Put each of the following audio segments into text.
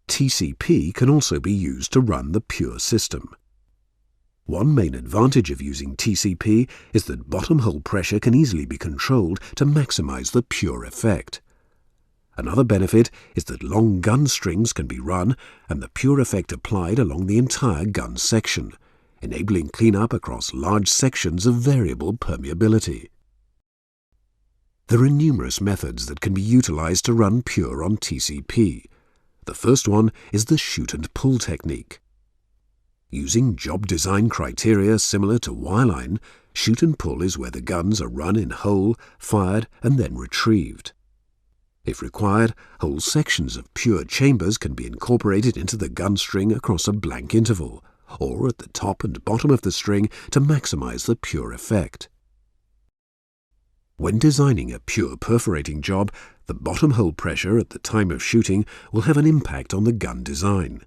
TCP can also be used to run the pure system. One main advantage of using TCP is that bottom hole pressure can easily be controlled to maximize the pure effect. Another benefit is that long gun strings can be run and the pure effect applied along the entire gun section, enabling cleanup across large sections of variable permeability. There are numerous methods that can be utilized to run pure on TCP. The first one is the shoot and pull technique. Using job design criteria similar to wireline, shoot and pull is where the guns are run in whole, fired, and then retrieved. If required, whole sections of pure chambers can be incorporated into the gun string across a blank interval, or at the top and bottom of the string to maximize the pure effect. When designing a pure perforating job, the bottom hole pressure at the time of shooting will have an impact on the gun design.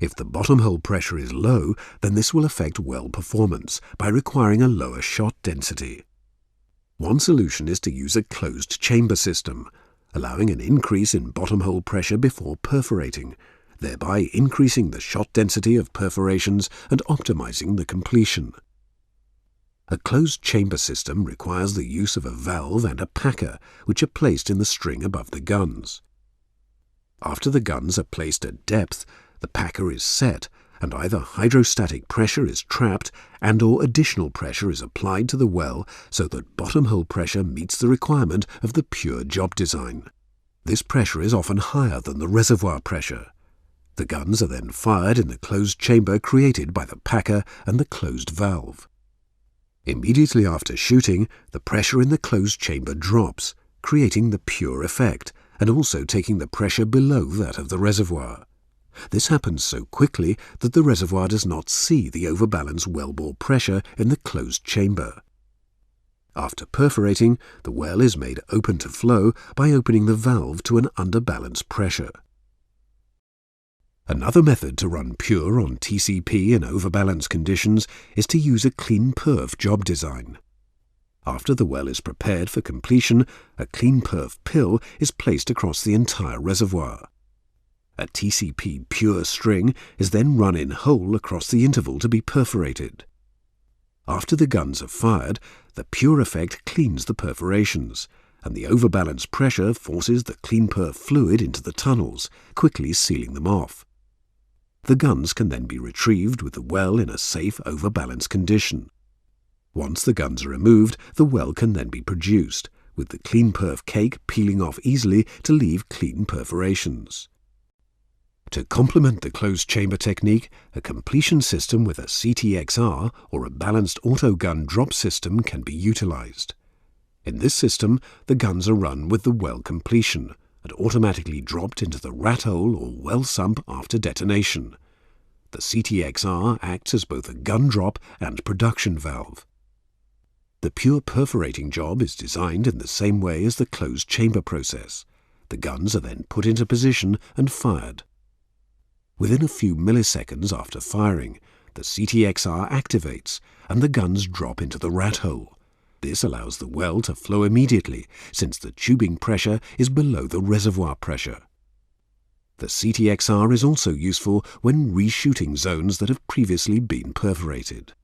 If the bottom hole pressure is low, then this will affect well performance by requiring a lower shot density. One solution is to use a closed chamber system, allowing an increase in bottom hole pressure before perforating, thereby increasing the shot density of perforations and optimizing the completion. A closed chamber system requires the use of a valve and a packer, which are placed in the string above the guns. After the guns are placed at depth, the packer is set, and either hydrostatic pressure is trapped and/or additional pressure is applied to the well so that bottom hole pressure meets the requirement of the pure job design. This pressure is often higher than the reservoir pressure. The guns are then fired in the closed chamber created by the packer and the closed valve. Immediately after shooting, the pressure in the closed chamber drops, creating the pure effect, and also taking the pressure below that of the reservoir. This happens so quickly that the reservoir does not see the overbalanced wellbore pressure in the closed chamber. After perforating, the well is made open to flow by opening the valve to an underbalanced pressure. Another method to run pure on TCP in overbalanced conditions is to use a clean perf job design. After the well is prepared for completion, a clean perf pill is placed across the entire reservoir. A TCP pure string is then run in whole across the interval to be perforated. After the guns are fired, the pure effect cleans the perforations, and the overbalanced pressure forces the clean perf fluid into the tunnels, quickly sealing them off. The guns can then be retrieved with the well in a safe overbalanced condition. Once the guns are removed, the well can then be produced, with the clean perf cake peeling off easily to leave clean perforations. To complement the closed chamber technique, a completion system with a CTXR or a balanced autogun drop system can be utilized. In this system, the guns are run with the well completion and automatically dropped into the rat hole or well sump after detonation. The CTXR acts as both a gun drop and production valve. The pure perforating job is designed in the same way as the closed chamber process. The guns are then put into position and fired. Within a few milliseconds after firing, the CTXR activates and the guns drop into the rat hole. This allows the well to flow immediately since the tubing pressure is below the reservoir pressure. The CTXR is also useful when reshooting zones that have previously been perforated.